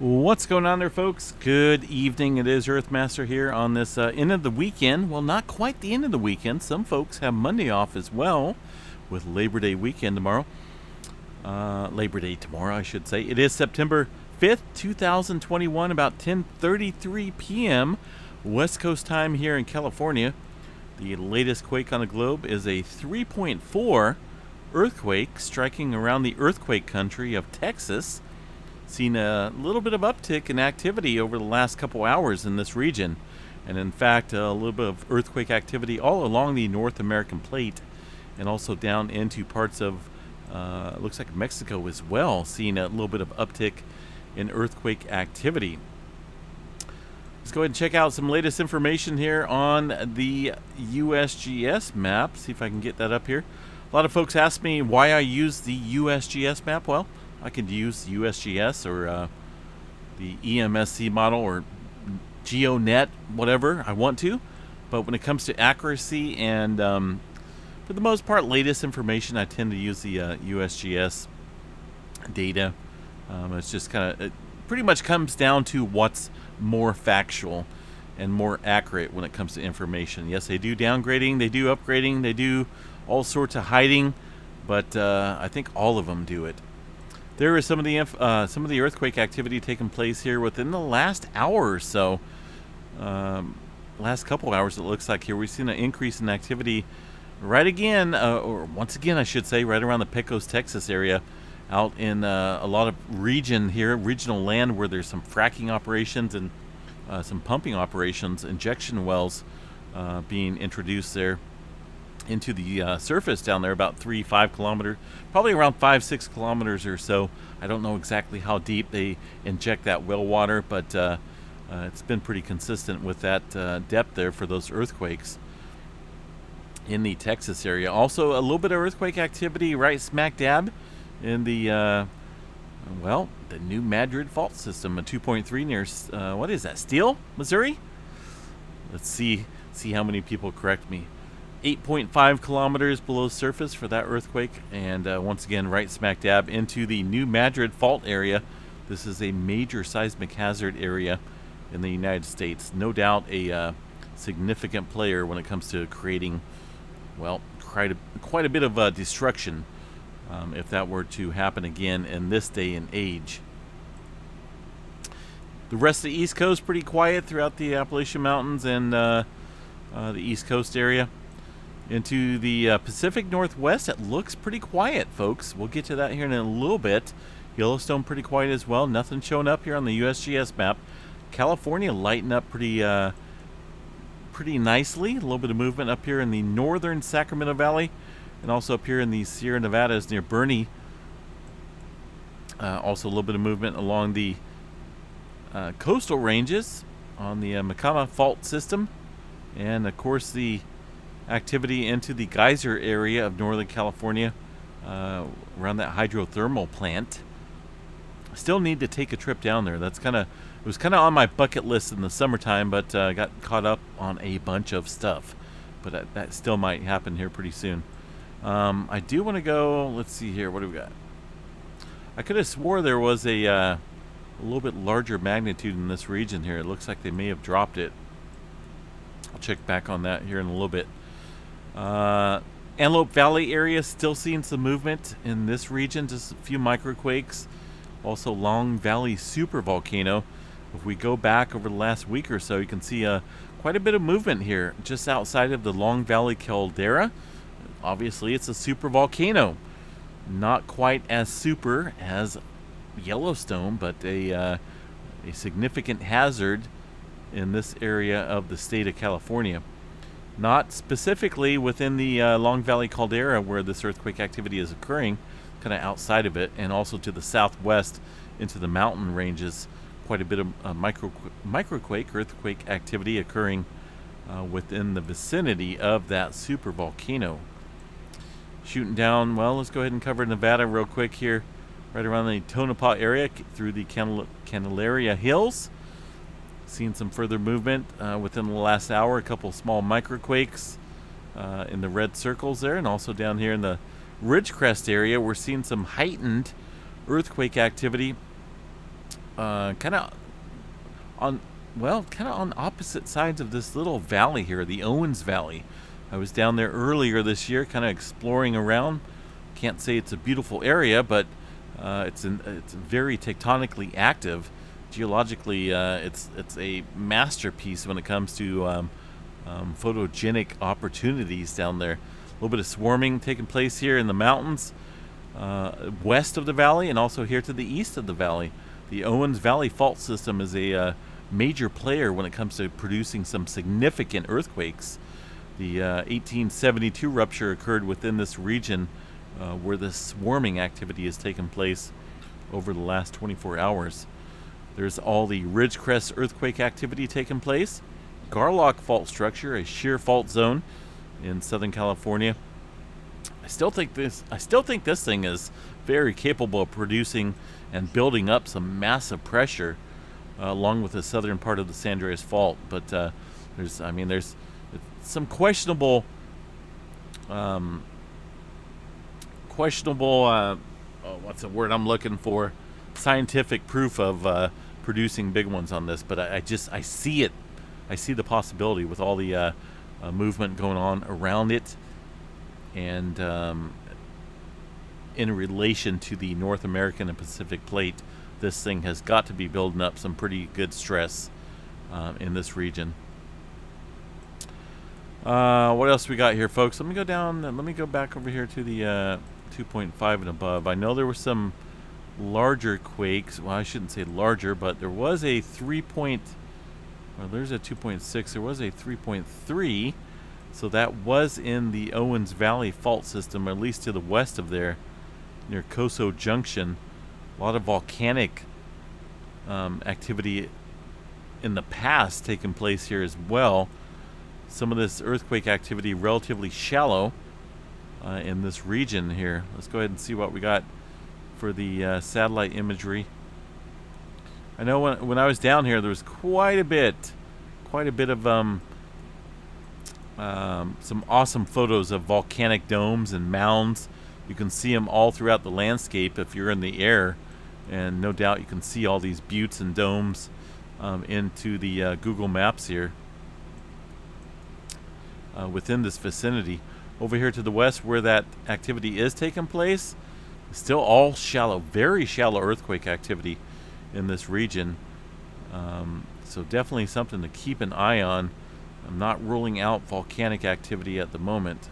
What's going on there, folks? Good evening. It is Earthmaster here on this end of the weekend. Well, not quite the end of the weekend. Some folks have Monday off as well, with Labor Day weekend tomorrow. Labor Day tomorrow, I should say. It is September 5th, 2021, about 10:33 p.m. West Coast time here in California. The latest quake on the globe is a 3.4 earthquake striking around the earthquake country of Texas. Seen a little bit of uptick in activity over the last couple hours in this region, and in fact a little bit of earthquake activity all along the North American plate and also down into parts of looks like Mexico as well, seeing a little bit of uptick in earthquake activity. Let's go ahead and check out some latest information here on the USGS map. See if I can get that up here. A lot of folks ask me why I use the USGS map. Well, I could use USGS or the EMSC model or GeoNet, whatever I want to. But when it comes to accuracy and, for the most part, latest information, I tend to use the USGS data. It's just kind of, it pretty much comes down to what's more factual and more accurate when it comes to information. Yes, they do downgrading, they do upgrading, they do all sorts of hiding, but I think all of them do it. There is some of the earthquake activity taking place here within the last hour or so. Last couple hours, it looks like here we've seen an increase in activity right again, or once again, I should say, right around the Pecos, Texas area, out in a lot of regional land where there's some fracking operations and some pumping operations, injection wells being introduced there into the surface down there, about 3-5 kilometers, probably around 5-6 kilometers or so. I don't know exactly how deep they inject that well water, but it's been pretty consistent with that depth there for those earthquakes in the Texas area. Also, a little bit of earthquake activity right smack dab in the the New Madrid fault system, a 2.3 near what is that, Steele, Missouri? Let's see how many people correct me. 8.5 kilometers below surface for that earthquake, and once again right smack dab into the New Madrid fault area. This is a major seismic hazard area in the United States. No doubt a significant player when it comes to creating, well, quite a bit of destruction if that were to happen again in this day and age. The rest of the East Coast pretty quiet throughout the Appalachian Mountains and the East Coast area. Into the Pacific Northwest, it looks pretty quiet, folks. We'll get to that here in a little bit. Yellowstone pretty quiet as well. Nothing showing up here on the USGS map. California lighting up pretty nicely. A little bit of movement up here in the northern Sacramento Valley, and also up here in the Sierra Nevadas near Boerne. Also a little bit of movement along the coastal ranges on the Macama fault system, and of course the activity into the geyser area of Northern California around that hydrothermal plant. I still need to take a trip down there. It was kind of on my bucket list in the summertime, but got caught up on a bunch of stuff. But that still might happen here pretty soon. I do want to go. Let's see here. What do we got? I could have swore there was a little bit larger magnitude in this region here. It looks like they may have dropped it. I'll check back on that here in a little bit. Antelope Valley area, still seeing some movement in this region, just a few microquakes. Also Long Valley supervolcano. If we go back over the last week or so, you can see quite a bit of movement here just outside of the Long Valley caldera. Obviously it's a supervolcano, not quite as super as Yellowstone, but a significant hazard in this area of the state of California. Not specifically within the Long Valley caldera where this earthquake activity is occurring, kind of outside of it, and also to the southwest into the mountain ranges. Quite a bit of microquake, earthquake activity occurring within the vicinity of that supervolcano. Shooting down, well, let's go ahead and cover Nevada real quick here, right around the Tonopah area through the Candelaria Hills. Seen some further movement within the last hour, a couple small microquakes in the red circles there, and also down here in the Ridgecrest area, we're seeing some heightened earthquake activity kind of on, well, kind of on opposite sides of this little valley here, the Owens Valley. I was down there earlier this year, kind of exploring around. Can't say it's a beautiful area, but it's very tectonically active. Geologically, it's a masterpiece when it comes to photogenic opportunities down there. A little bit of swarming taking place here in the mountains west of the valley, and also here to the east of the valley. The Owens Valley fault system is a major player when it comes to producing some significant earthquakes. The 1872 rupture occurred within this region where the swarming activity has taken place over the last 24 hours. There's all the Ridgecrest earthquake activity taking place. Garlock fault structure, a shear fault zone in Southern California. I still think this thing is very capable of producing and building up some massive pressure along with the southern part of the San Andreas Fault. But there's some questionable what's the word I'm looking for? Scientific proof of producing big ones on this. But I see it. I see the possibility with all the movement going on around it, and in relation to the North American and Pacific plate, this thing has got to be building up some pretty good stress in this region. What else we got here, folks? Let me go down. Let me go back over here to the 2.5 and above. I know there were some larger quakes. Well, I shouldn't say larger, but there was a 3. Well, there's a 2.6. There was a 3.3. So that was in the Owens Valley fault system, at least to the west of there, near Coso Junction. A lot of volcanic activity in the past taking place here as well. Some of this earthquake activity relatively shallow in this region here. Let's go ahead and see what we got for the satellite imagery. I know when I was down here, there was quite a bit of some awesome photos of volcanic domes and mounds. You can see them all throughout the landscape if you're in the air, and no doubt you can see all these buttes and domes into the Google Maps here within this vicinity. Over here to the west, where that activity is taking place, still all shallow, very shallow earthquake activity in this region. So definitely something to keep an eye on. I'm not ruling out volcanic activity at the moment.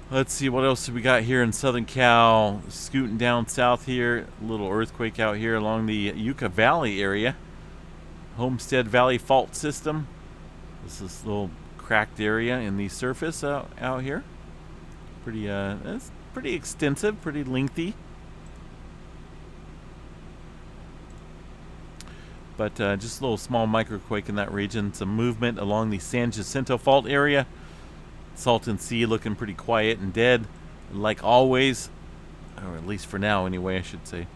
Let's see, what else we got here in Southern Cal. Scooting down south here, a little earthquake out here along the Yucca Valley area. Homestead Valley fault system. This is a little cracked area in the surface out here. It's pretty extensive, pretty lengthy. But just a little small microquake in that region. Some movement along the San Jacinto Fault area. Salton Sea looking pretty quiet and dead, like always, or at least for now anyway, I should say.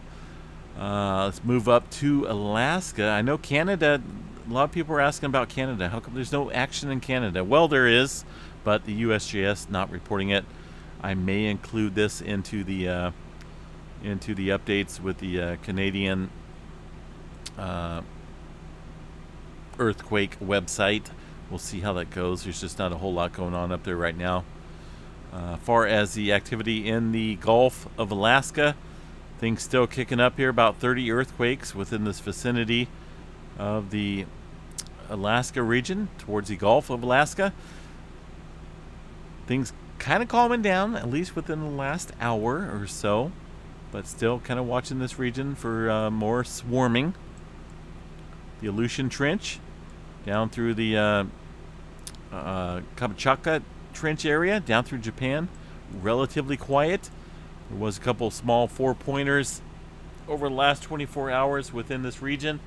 Let's move up to Alaska. I know Canada, a lot of people are asking about Canada. How come there's no action in Canada? Well, there is, but the USGS not reporting it. I may include this into the updates with the Canadian earthquake website. We'll see how that goes. There's just not a whole lot going on up there right now. Far as the activity in the Gulf of Alaska, things still kicking up here. About 30 earthquakes within this vicinity of the Alaska region towards the Gulf of Alaska. Things kind of calming down, at least within the last hour or so, but still kind of watching this region for more swarming. The Aleutian Trench down through the Kamchatka Trench area down through Japan, relatively quiet. There was a couple small 4-pointers over the last 24 hours within this region,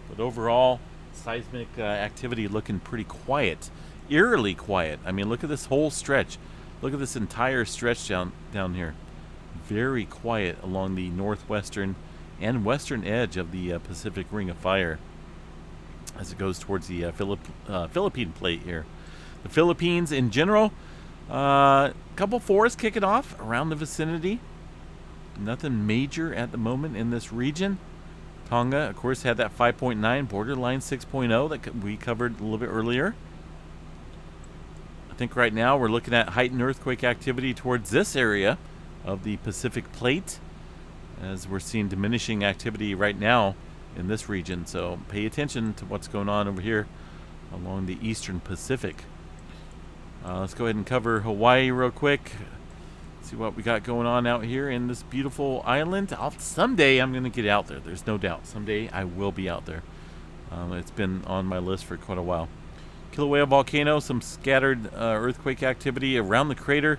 but overall seismic activity looking pretty quiet, eerily quiet. I mean, look at this whole stretch. Look at this entire stretch down here. Very quiet along the northwestern and western edge of the Pacific Ring of Fire as it goes towards the Philippine plate here. The Philippines in general, a couple fours kicking off around the vicinity. Nothing major at the moment in this region. Tonga, of course, had that 5.9, borderline 6.0 that we covered a little bit earlier. I think right now we're looking at heightened earthquake activity towards this area of the Pacific Plate, as we're seeing diminishing activity right now in this region. So pay attention to what's going on over here along the eastern Pacific. Let's go ahead and cover Hawaii real quick. See what we got going on out here in this beautiful island. Someday I'm going to get out there. There's no doubt. Someday I will be out there. It's been on my list for quite a while. Kilauea volcano, some scattered earthquake activity around the crater.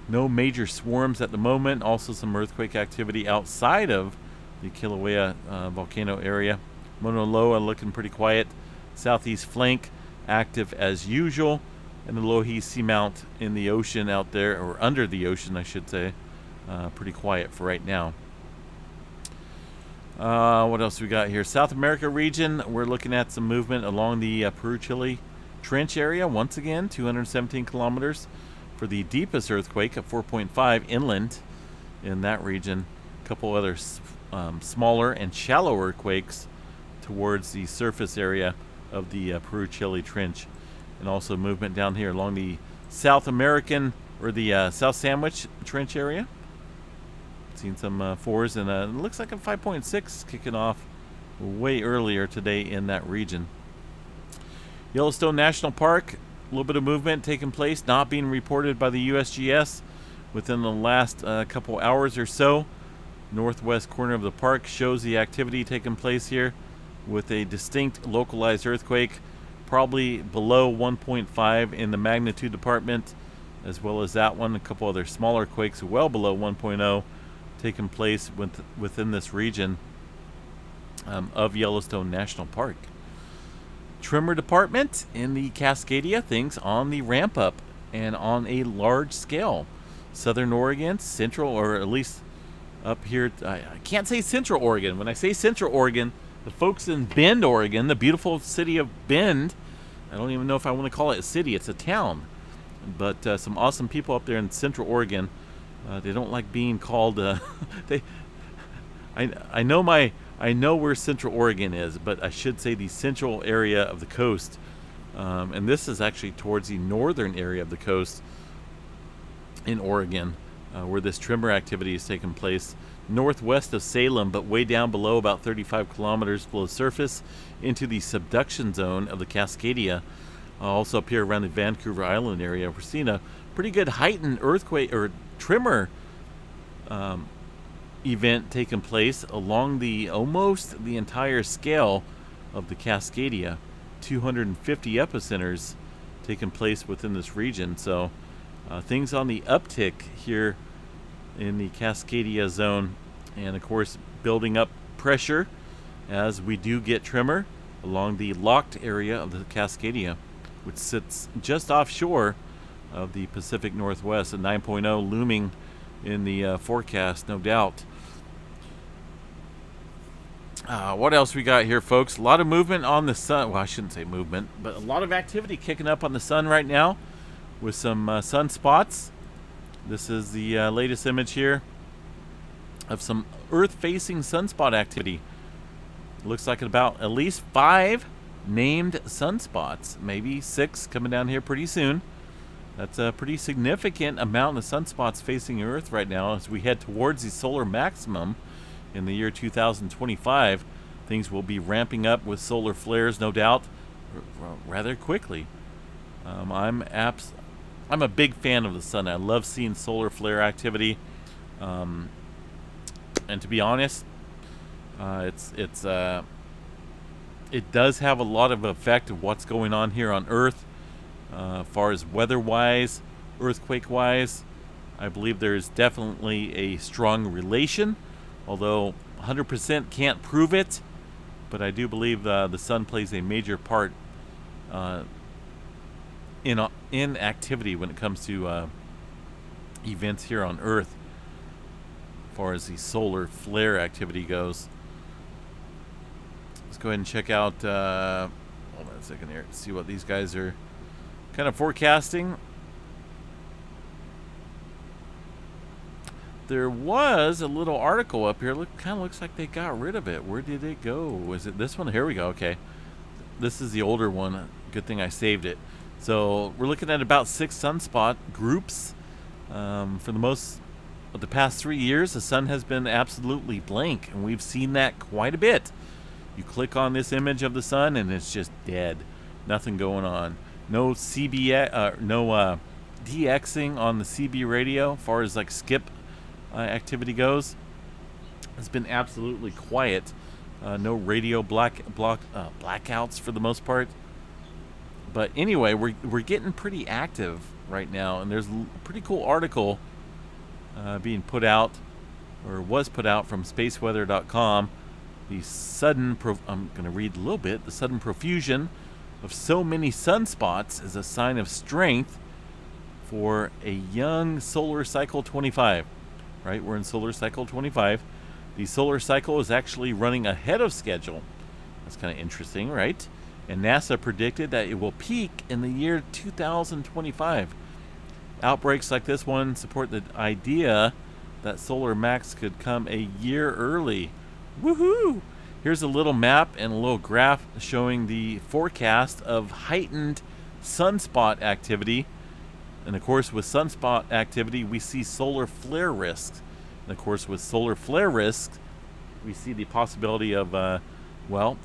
No major swarms at the moment. Also some earthquake activity outside of the Kilauea volcano area. Mauna Loa looking pretty quiet. Southeast flank active as usual. And the Lohi Seamount in the ocean out there, or under the ocean, I should say, pretty quiet for right now. What else we got here? South America region, we're looking at some movement along the Peru-Chile Trench area. Once again, 217 kilometers for the deepest earthquake at 4.5 inland in that region. A couple other smaller and shallower quakes towards the surface area of the Peru-Chile Trench. And also movement down here along the South American, or the South Sandwich Trench area. Seen some 4s, and it looks like a 5.6 kicking off way earlier today in that region. Yellowstone National Park, a little bit of movement taking place, not being reported by the USGS within the last couple hours or so. Northwest corner of the park shows the activity taking place here with a distinct localized earthquake, probably below 1.5 in the magnitude department, as well as that one. A couple other smaller quakes well below 1.0 taking place within this region of Yellowstone National Park. Tremor department in the Cascadia, things on the ramp up and on a large scale. Southern Oregon, central, or at least up here, I can't say Central Oregon. When I say Central Oregon, the folks in Bend, Oregon, the beautiful city of Bend, I don't even know if I want to call it a city, it's a town. But some awesome people up there in Central Oregon. They don't like being called. I know where Central Oregon is, but I should say the central area of the coast. And this is actually towards the northern area of the coast in Oregon, where this tremor activity is taking place. Northwest of Salem, but way down below, about 35 kilometers below the surface, into the subduction zone of the Cascadia. Also up here around the Vancouver Island area, we're seeing a pretty good heightened earthquake or tremor event taking place along the almost the entire scale of the Cascadia. 250 epicenters taking place within this region. So things on the uptick here in the Cascadia zone, and of course building up pressure as we do get tremor along the locked area of the Cascadia, which sits just offshore of the Pacific Northwest. A 9.0 looming in the forecast, no doubt. What else we got here, folks? A lot of movement on the sun. Well, I shouldn't say movement, but a lot of activity kicking up on the sun right now with some sunspots. This is the latest image here of some Earth-facing sunspot activity. Looks like about at least 5 named sunspots, maybe 6 coming down here pretty soon. That's a pretty significant amount of sunspots facing Earth right now as we head towards the solar maximum in the year 2025. Things will be ramping up with solar flares, no doubt, rather quickly. I'm a big fan of the sun. I love seeing solar flare activity, and to be honest, it does have a lot of effect of what's going on here on Earth, as far as weather-wise, earthquake-wise. I believe there's definitely a strong relation, although 100% can't prove it. But I do believe the sun plays a major part in activity when it comes to events here on Earth, as far as the solar flare activity goes. Let's go ahead and check out, hold on a second here, see what these guys are kind of forecasting. there was a little article up here. Kind of looks like they got rid of it. Where did it go? Was it this one? Here we go. Okay. This is the older one. Good thing I saved it. So we're looking at about 6 sunspot groups. For the most of the past 3 years, the sun has been absolutely blank, and we've seen that quite a bit. You click on this image of the sun, and it's just dead. Nothing going on. No no DXing on the CB radio, as far as like skip activity goes. It's been absolutely quiet. No radio blackouts for the most part. But anyway, we're getting pretty active right now, and there's a pretty cool article being put out, or was put out, from spaceweather.com. The sudden, I'm going to read a little bit. The sudden profusion of so many sunspots is a sign of strength for a young solar cycle 25. Right, we're in solar cycle 25. The solar cycle is actually running ahead of schedule. That's kind of interesting, right? And NASA predicted that it will peak in the year 2025. Outbreaks like this one support the idea that solar max could come a year early. Woohoo! Here's a little map and a little graph showing the forecast of heightened sunspot activity. And of course, with sunspot activity, we see solar flare risks. And of course, with solar flare risks, we see the possibility of,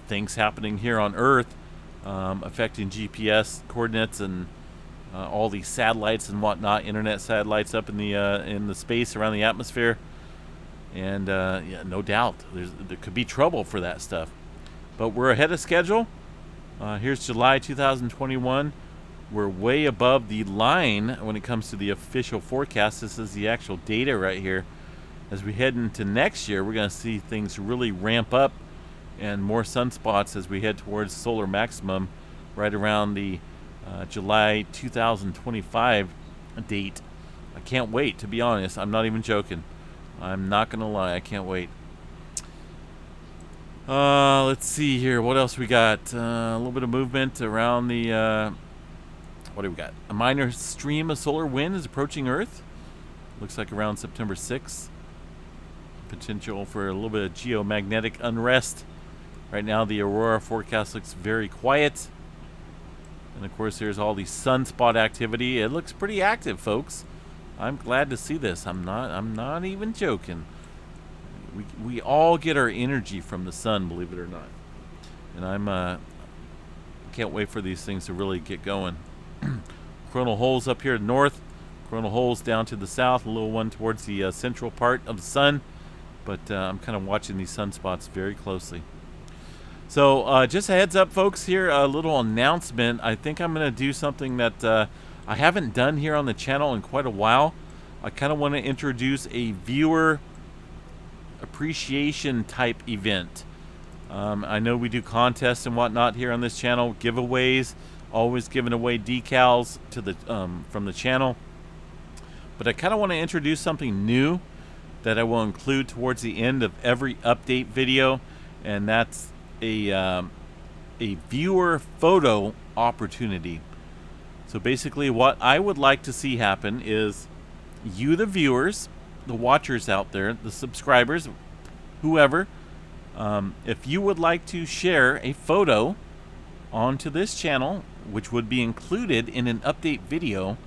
things happening here on Earth, affecting GPS coordinates and all these satellites and whatnot, internet satellites up in the space around the atmosphere. And no doubt, there could be trouble for that stuff. But we're ahead of schedule. Here's July 2021. We're way above the line when it comes to the official forecast. This is the actual data right here. As we head into next year, we're going to see things really ramp up and more sunspots as we head towards solar maximum right around the July 2025 date. I can't wait, to be honest. I'm not even joking. I'm not going to lie. I can't wait. Let's see here. What else we got? A little bit of movement around the... what do we got? A minor stream of solar wind is approaching Earth. Looks like around September 6th. Potential for a little bit of geomagnetic unrest. Right now, the aurora forecast looks very quiet. And of course, there's all the sunspot activity. It looks pretty active, folks. I'm glad to see this. I'm not even joking. We all get our energy from the sun, believe it or not. And can't wait for these things to really get going. Coronal holes up here to the north, coronal holes down to the south, a little one towards the central part of the sun. But I'm kind of watching these sunspots very closely. So just a heads up, folks, here, a little announcement. I think I'm going to do something that I haven't done here on the channel in quite a while. I kind of want to introduce a viewer appreciation type event. I know we do contests and whatnot here on this channel, giveaways, always giving away decals to the from the channel. But I kind of want to introduce something new that I will include towards the end of every update video, and that's a viewer photo opportunity. So basically what I would like to see happen is you, the viewers, the watchers out there, the subscribers, whoever, if you would like to share a photo onto this channel, which would be included in an update video,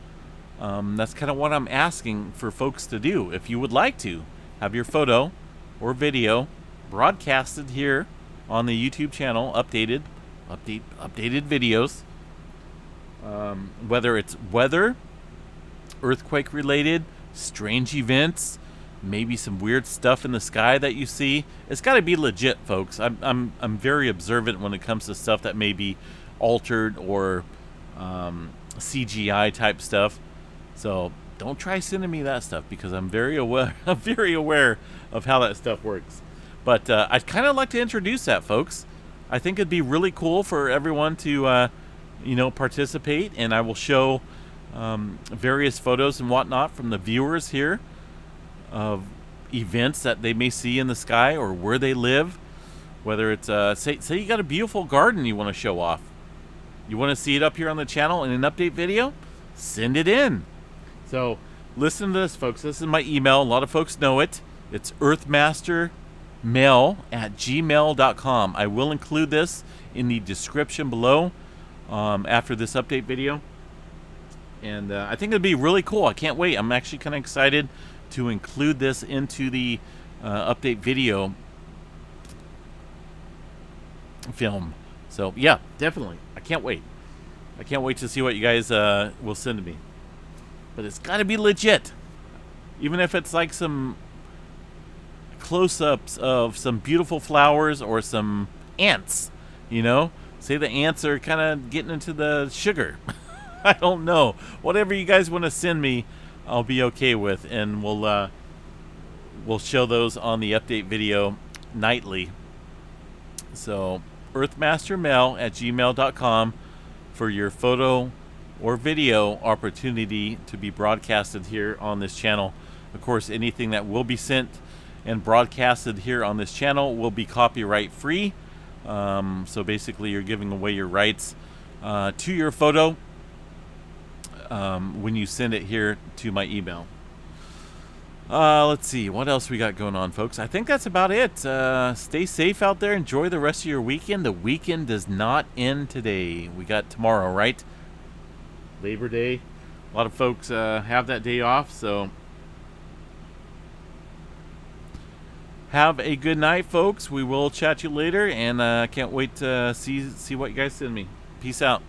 that's kind of what I'm asking for folks to do. If you would like to have your photo or video broadcasted here on the YouTube channel, updated videos, whether it's weather, earthquake related, strange events, maybe some weird stuff in the sky that you see. It's got to be legit, folks. I'm very observant when it comes to stuff that may be altered or CGI type stuff. So don't try sending me that stuff, because I'm very aware of how that stuff works. But I'd kind of like to introduce that, folks. I think it'd be really cool for everyone to participate, and I will show various photos and whatnot from the viewers here of events that they may see in the sky or where they live. Whether it's say you got a beautiful garden you want to show off, you want to see it up here on the channel in an update video, send it in. So Listen to this, folks. This is my email. A lot of folks know it. It's earthmastermail@gmail.com. I will include this in the description below after this update video. And I think it'd be really cool. I can't wait. I'm actually kind of excited to include this into the update video film. So, yeah, definitely. I can't wait. I can't wait to see what you guys will send to me. But it's got to be legit. Even if it's like some close-ups of some beautiful flowers or some ants, you know? Say the ants are kind of getting into the sugar. I don't know. Whatever you guys want to send me, I'll be okay with. And we'll show those on the update video nightly. So, earthmastermail@gmail.com for your photo or video opportunity to be broadcasted here on this channel. Of course, anything that will be sent and broadcasted here on this channel will be copyright free. So basically you're giving away your rights to your photo when you send it here to my email. Let's see, what else we got going on, folks? I think that's about it. Stay safe out there. Enjoy the rest of your weekend. The weekend does not end today. We got tomorrow, right? Labor Day. A lot of folks have that day off, so have a good night, folks. We will chat you later, and can't wait to see what you guys send me. Peace out.